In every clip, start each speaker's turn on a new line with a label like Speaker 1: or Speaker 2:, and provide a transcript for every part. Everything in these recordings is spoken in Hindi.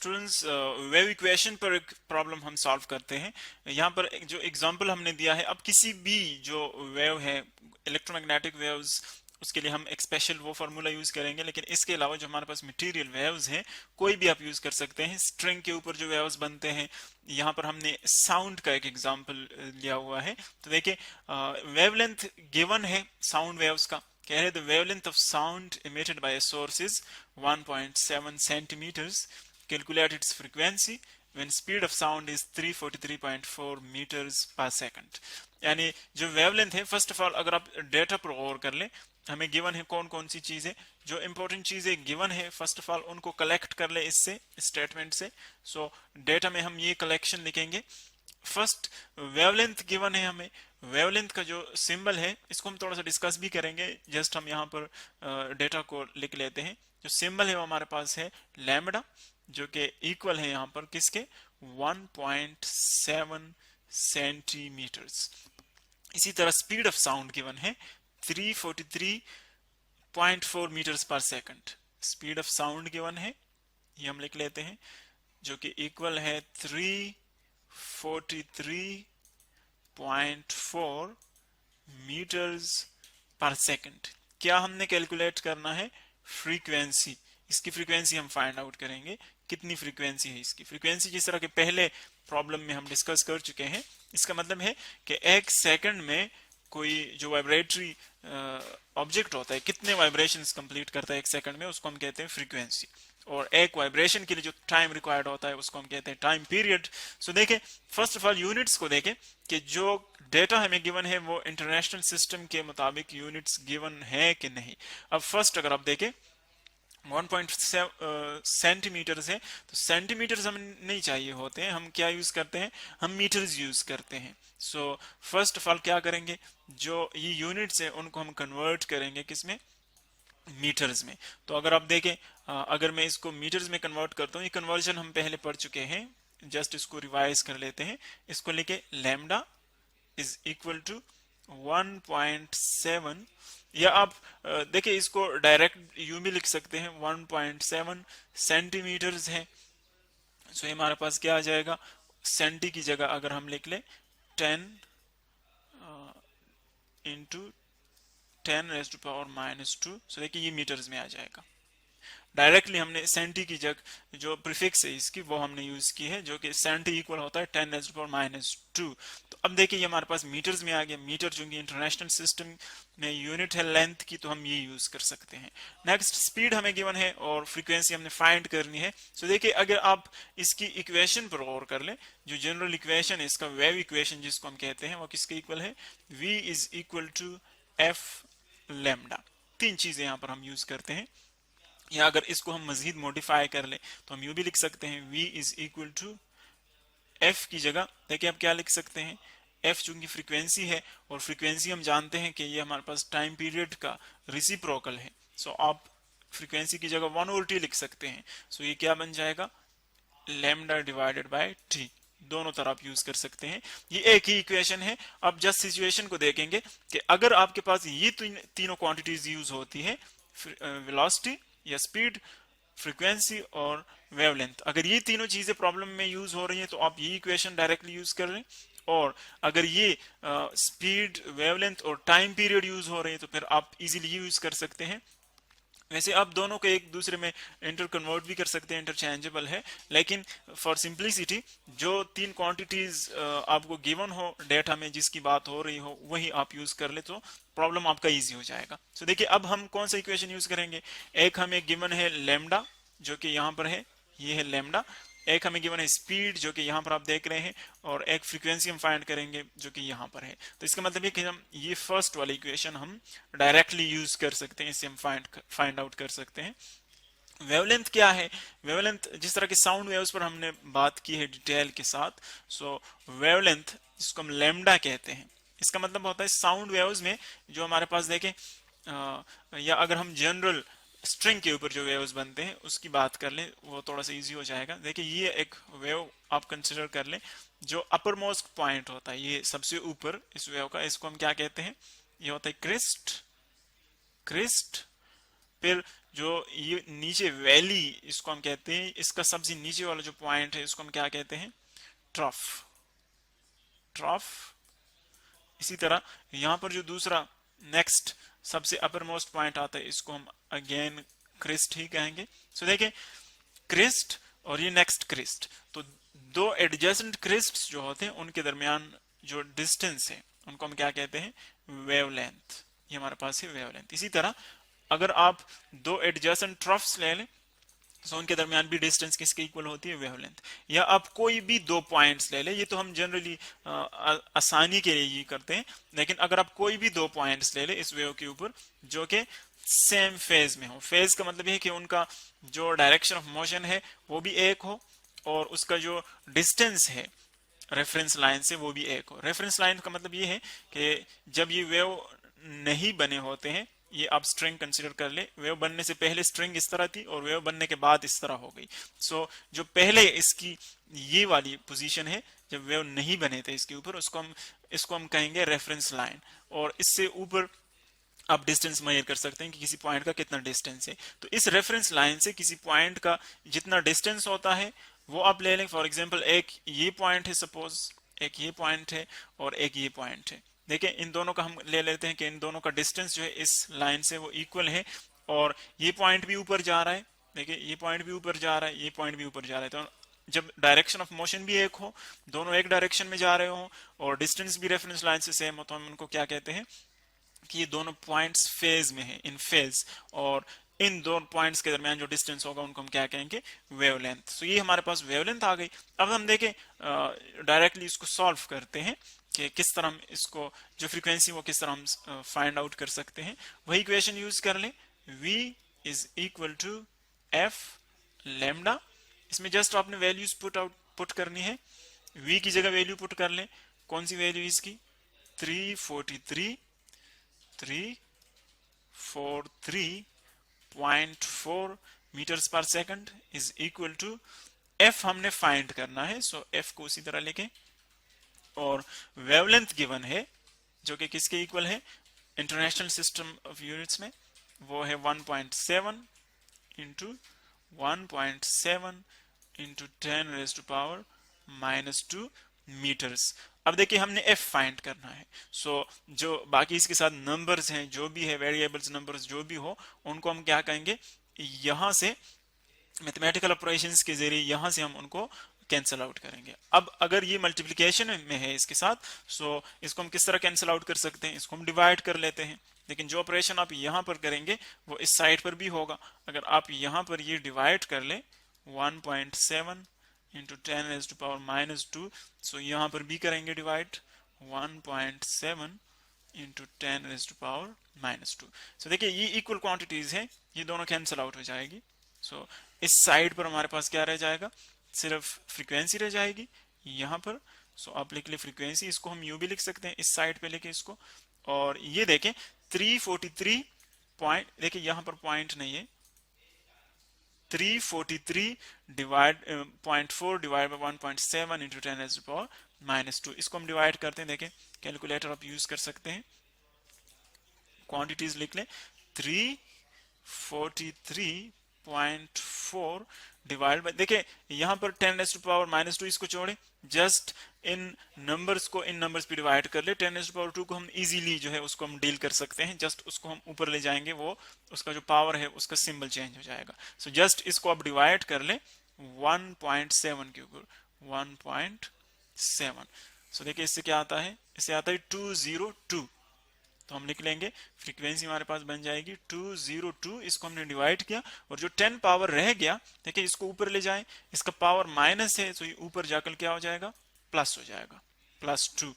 Speaker 1: स्टूडेंट्स वेव इक्वेशन पर एक प्रॉब्लम हम सॉल्व करते हैं। यहाँ पर जो एग्जांपल हमने दिया है, अब किसी भी जो वेव है इलेक्ट्रोमैग्नेटिक वेव्स, उसके लिए हम एक स्पेशल वो फार्मूला यूज करेंगे, लेकिन इसके अलावा जो हमारे पास मटेरियल वेव्स हैं कोई भी आप यूज कर सकते हैं। स्ट्रिंग के ऊपर जो वेव्स बनते हैं, यहाँ पर हमने साउंड का एक एग्जांपल लिया हुआ है। तो देखिए वेवलेंथ गिवन है साउंड वेव्स का, कह रहे the wavelength of sound emitted by a source is 1.7 centimetres, calculate its frequency when speed of sound is 343.4 meters per second। यानी जो वेवलेंथ है, फर्स्ट ऑफ ऑल अगर आप डेटा पर गौर कर ले, हमें गिवन है कौन कौन सी चीजें, जो इंपॉर्टेंट चीजें गिवन है फर्स्ट ऑफ ऑल उनको कलेक्ट कर ले इससे स्टेटमेंट से। सो डेटा में हम ये कलेक्शन लिखेंगे। फर्स्ट वेवलेंथ गिवन है हमें, वेवलेंथ का जो सिंबल है इसको हम थोड़ा सा डिस्कस भी करेंगे, जस्ट हम यहाँ पर डेटा को लिख लेते हैं। जो सिंबल है वो हमारे पास है लैम्बडा, जो कि इक्वल है यहाँ पर किसके 1.7 सेंटीमीटर्स। इसी तरह स्पीड ऑफ साउंड गिवन है 343.4 मीटर्स पर second. Speed of sound given है, ये हम लिख लेते हैं, जो कि इक्वल है 343.4 मीटर्स पर सेकंड। क्या हमने कैलकुलेट करना है? फ्रीक्वेंसी। इसकी फ्रीक्वेंसी हम फाइंड आउट करेंगे, कितनी फ्रीक्वेंसी है इसकी। फ्रीक्वेंसी जिस तरह के पहले प्रॉब्लम में हम डिस्कस कर चुके हैं, इसका मतलब है कि एक सेकंड में कोई जो वाइब्रेटरी ऑब्जेक्ट होता है कितने वाइब्रेशंस कंप्लीट करता है एक सेकंड में, उसको हम कहते हैं फ्रीक्वेंसी। और एक वाइब्रेशन के लिए जो टाइम रिक्वायर्ड होता है उसको हम कहते हैं टाइम पीरियड। सो देखें फर्स्ट ऑफ ऑल यूनिट्स को देखें कि जो डेटा हमें गिवन है वो इंटरनेशनल सिस्टम के मुताबिक यूनिट्स गिवन है कि नहीं। अब फर्स्ट अगर आप देखें 1.7 सेंटीमीटर्स है, तो सेंटीमीटर्स हमें नहीं चाहिए होते हैं, हम क्या यूज करते हैं, हम मीटर्स यूज करते हैं। सो फर्स्ट ऑफ ऑल क्या करेंगे, जो ये यूनिट्स है उनको हम कन्वर्ट करेंगे किसमें, मीटर्स में। तो अगर आप देखें अगर मैं इसको मीटर्स में कन्वर्ट करता हूँ, ये कन्वर्जन हम पहले पढ़ चुके हैं, जस्ट इसको रिवाइज कर लेते हैं। इसको लेके लैम्डा इज इक्वल टू 1.7, या आप देखिए इसको डायरेक्ट यूं भी लिख सकते हैं, 1.7 सेंटीमीटर्स है। सो हमारे पास क्या आ जाएगा, सेंटी की जगह अगर हम लिख ले 10 इंटू 10⁻², सो देखिए ये मीटर्स में आ जाएगा। डायरेक्टली हमने सेंटी की जगह जो प्रीफिक्स है इसकी वो हमने यूज की है, जो कि सेंटी इक्वल होता है 10⁻²। तो अब देखिए ये हमारे पास मीटर्स में आ गया। मीटर चूंकि इंटरनेशनल सिस्टम में यूनिट है लेंथ की, तो हम ये यूज कर सकते हैं। नेक्स्ट स्पीड हमें गिवन है और फ्रीक्वेंसी हमने फाइंड करनी है। सो देखिए अगर आप इसकी इक्वेशन पर गौर कर ले, जो जनरल इक्वेशन है इसका, वेव इक्वेशन जिसको हम कहते हैं, वो किसके इक्वल है, v is equal to F lambda. तीन चीजें यहाँ पर हम यूज करते हैं। या अगर इसको हम मजीद मॉडिफाई कर ले तो हम यूं भी लिख सकते हैं, v is equal to F की जगह देखिए आप क्या लिख सकते हैं, एफ चूंकि फ्रीक्वेंसी है और फ्रीक्वेंसी हम जानते हैं कि ये हमारे पास टाइम पीरियड का रिसिप्रोकल है। सो आप फ्रीक्वेंसी की जगह 1/t लिख सकते हैं। सो ये क्या बन जाएगा, लैम्डा डिवाइडेड बाय टी। दोनों तरफ यूज कर सकते हैं, ये एक ही इक्वेशन है। अब जस्ट सिचुएशन को देखेंगे कि अगर आपके पास ये तीनों क्वांटिटीज यूज होती है, वेलोसिटी या स्पीड, फ्रीक्वेंसी और वेवलेंथ, अगर ये तीनों चीजें प्रॉब्लम में यूज हो रही हैं तो आप ये इक्वेशन डायरेक्टली यूज कर रहे हैं। और अगर ये स्पीड, वेवलेंथ और टाइम पीरियड यूज हो रही है तो फिर आप इजीली यूज कर सकते हैं। वैसे आप दोनों को एक दूसरे में इंटर कन्वर्ट भी कर सकते हैं, इंटरचेंजेबल है, लेकिन फॉर सिंप्लिसिटी जो तीन क्वांटिटीज आपको गिवन हो डेटा में, जिसकी बात हो रही हो, वही आप यूज कर ले तो प्रॉब्लम आपका इजी हो जाएगा। सो देखिए अब हम कौन सा इक्वेशन यूज करेंगे, एक हमें गिवन है लैम्डा जो कि यहाँ पर है, ये है लैम्डा। एक हमें गिवन है स्पीड जो कि यहाँ पर आप देख रहे हैं, और एक फ्रीक्वेंसी हम फाइंड करेंगे जो कि यहाँ पर है। तो इसका मतलब है कि हम ये फर्स्ट वाली इक्वेशन हम डायरेक्टली यूज कर सकते हैं, इसे हम फाइंड आउट कर सकते हैं। वेवलेंथ क्या है, वेवलेंथ जिस तरह के साउंड वेव्स पर हमने बात की है डिटेल के साथ। सो वेवलेंथ जिसको हम लैम्डा कहते हैं, इसका मतलब होता है साउंड वेव्स में जो हमारे पास देखें, या अगर हम जनरल स्ट्रिंग के ऊपर जो वेव्स बनते हैं उसकी बात कर लें, वो थोड़ा सा इजी हो जाएगा। देखिए ये एक वेव आप कंसिडर कर लें, जो अपर मोस्ट पॉइंट होता है, ये सबसे ऊपर इस वेव का, इसको हम क्या कहते हैं, ये होता है क्रिस्ट। क्रिस्ट फिर जो ये नीचे वैली इसको हम कहते हैं, इसका सबसे नीचे वाला जो पॉइंट है इसको हम क्या कहते हैं, ट्रफ। ट्रफ। इसी तरह यहाँ पर जो दूसरा नेक्स्ट सबसे अपर मोस्ट पॉइंट आता है इसको हम अगेन क्रिस्ट ही कहेंगे। सो देखिए क्रिस्ट और ये नेक्स्ट क्रिस्ट, तो दो एडजेसेंट क्रिस्ट जो होते हैं उनके दरमियान जो डिस्टेंस है उनको हम क्या कहते हैं, वेवलेंथ। ये हमारे पास है वेवलेंथ। इसी तरह अगर आप दो एडजेसेंट ट्रफ्स ले लें तो उनके दरमियान भी डिस्टेंस किसके इक्वल होती है, वेवलेंथ। या आप कोई भी दो पॉइंट्स ले ले, ये तो हम जनरली आसानी के लिए ये करते हैं, लेकिन अगर आप कोई भी दो पॉइंट्स ले ले इस वेव के ऊपर जो कि सेम फेज में हो, फेज का मतलब है कि उनका जो डायरेक्शन ऑफ मोशन है वो भी एक हो और उसका जो डिस्टेंस है रेफरेंस लाइन से वो भी एक हो। रेफरेंस लाइन का मतलब ये है कि जब ये वेव नहीं बने होते हैं, ये आप स्ट्रिंग कंसीडर कर ले, वेव बनने से पहले स्ट्रिंग इस तरह थी और वेव बनने के बाद इस तरह हो गई। सो जो पहले इसकी ये वाली पोजीशन है जब वेव नहीं बने थे इसके ऊपर, इसको हम कहेंगे रेफरेंस लाइन। और इससे ऊपर आप डिस्टेंस मेजर कर सकते हैं कि किसी पॉइंट का कितना डिस्टेंस है। तो इस रेफरेंस लाइन से किसी पॉइंट का जितना डिस्टेंस होता है वो आप ले लें। फॉर एग्जांपल एक ये पॉइंट है, सपोज एक ये पॉइंट है और एक ये पॉइंट है। देखिए इन दोनों का हम ले लेते हैं कि इन दोनों का डिस्टेंस जो है इस लाइन से वो इक्वल है और ये पॉइंट भी ऊपर जा रहा है। देखिए ये पॉइंट भी ऊपर जा रहा है, ये पॉइंट भी ऊपर जा रहा है। तो जब डायरेक्शन ऑफ मोशन भी एक हो, दोनों एक डायरेक्शन में जा रहे हो और डिस्टेंस भी रेफरेंस लाइन से सेम हो, तो हम उनको क्या कहते हैं कि ये दोनों पॉइंट्स फेज में है, इन फेज। और इन दोनों पॉइंट्स के दरमियान जो डिस्टेंस होगा उनको हम क्या कहेंगे, वेवलेंथ। सो ये हमारे पास वेवलेंथ आ गई। अब हम देखें डायरेक्टली इसको सॉल्व करते हैं कि किस तरह हम इसको जो फ्रीक्वेंसी वो किस तरह हम फाइंड आउट कर सकते हैं। वही इक्वेशन यूज कर लें, v is equal to F lambda. इसमें जस्ट आपने वैल्यूज पुट करनी है। v की जगह वैल्यू पुट कर लें। कौन सी वैल्यू इसकी, 343.4 मीटर्स पर second is equal to F हमने फाइंड करना है। सो एफ को उसी तरह लिखें और वेवलेंथ गिवन है जो कि किसके इक्वल है, इंटरनेशनल सिस्टम ऑफ यूनिट्स में वो है 1.7 इंटू 1.7 इंटू 10⁻⁻² मीटर्स। अब देखिए हमने f फाइंड करना है। सो जो बाकी इसके साथ नंबर्स हैं, जो भी है वेरिएबल्स नंबर्स जो भी हो, उनको हम क्या कहेंगे, यहां से मैथमेटिकल ऑपरेशंस के जरिए यहां से हम उनको कैंसिल आउट करेंगे। अब अगर ये मल्टीप्लिकेशन में है इसके साथ, सो इसको हम किस तरह कैंसिल आउट कर सकते हैं, इसको हम डिवाइड कर लेते हैं। लेकिन जो ऑपरेशन आप यहां पर करेंगे वो इस साइड पर भी होगा। अगर आप यहां पर ये डिवाइड कर ले 1.7 इंटू 10⁻⁻², सो यहां पर भी करेंगे डिवाइड 1.7 इंटू 10⁻⁻²। सो देखिए ये इक्वल क्वांटिटीज है, ये दोनों कैंसिल आउट हो जाएगी। सो इस साइड पर हमारे पास क्या रह जाएगा, सिर्फ फ्रीक्वेंसी रह जाएगी यहां पर। सो आप लिख ले फ्रीक्वेंसी, इसको हम यू भी लिख सकते हैं इस साइड पे लेके इसको। और ये देखें 343 पॉइंट, देखिए यहां पर पॉइंट नहीं है, 343 डिवाइड 0.4 डिवाइड बाई 1.7 इंटू 10⁻⁻²। इसको हम डिवाइड करते हैं। देखें कैलकुलेटर आप यूज कर सकते हैं, क्वांटिटीज लिख लें 343.4 डिवाइड बाय, देखिए यहां पर 10⁻⁻² इसको छोड़े, जस्ट इन नंबर्स को इन नंबर्स पे डिवाइड कर ले। 10⁻² को हम इजीली जो है उसको हम डील कर सकते हैं, जस्ट उसको हम ऊपर ले जाएंगे, वो उसका जो पावर है उसका सिंबल चेंज हो जाएगा। सो जस्ट इसको आप डिवाइड कर ले 1.7 के ऊपर 1.7। सो देखिए इससे क्या आता है, इससे आता है 202। तो हम लिख लेंगे फ्रीक्वेंसी हमारे पास बन जाएगी 202। इसको हमने डिवाइड किया और जो 10 पावर रह गया, देखिए इसको ऊपर ले जाएं, इसका पावर माइनस है तो ये ऊपर जाकर क्या हो जाएगा, प्लस हो जाएगा, +2।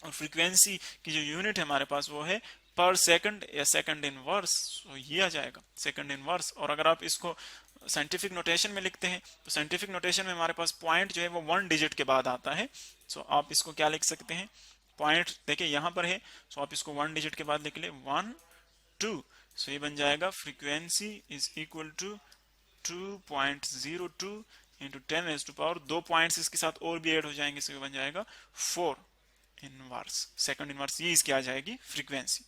Speaker 1: और फ्रीक्वेंसी की जो यूनिट है हमारे पास वो है पर सेकंड या सेकंड इनवर्स, तो ये आ जाएगा सेकंड इनवर्स। और अगर आप इसको साइंटिफिक नोटेशन में लिखते हैं तो साइंटिफिक नोटेशन में हमारे पास पॉइंट जो है वो 1 डिजिट के बाद आता है। सो आप इसको क्या लिख सकते हैं, पॉइंट देखिए यहां पर है, सो आप इसको 1 डिजिट के बाद लिख ले 1 2। सो ये बन जाएगा frequency is equal to 2.02 into 10⁻², 2 points इसके साथ और भी ऐड हो जाएंगे, सो ये बन जाएगा 4 इनवर्स, सेकंड इनवर्स, ये इसकी आ जाएगी फ्रीक्वेंसी।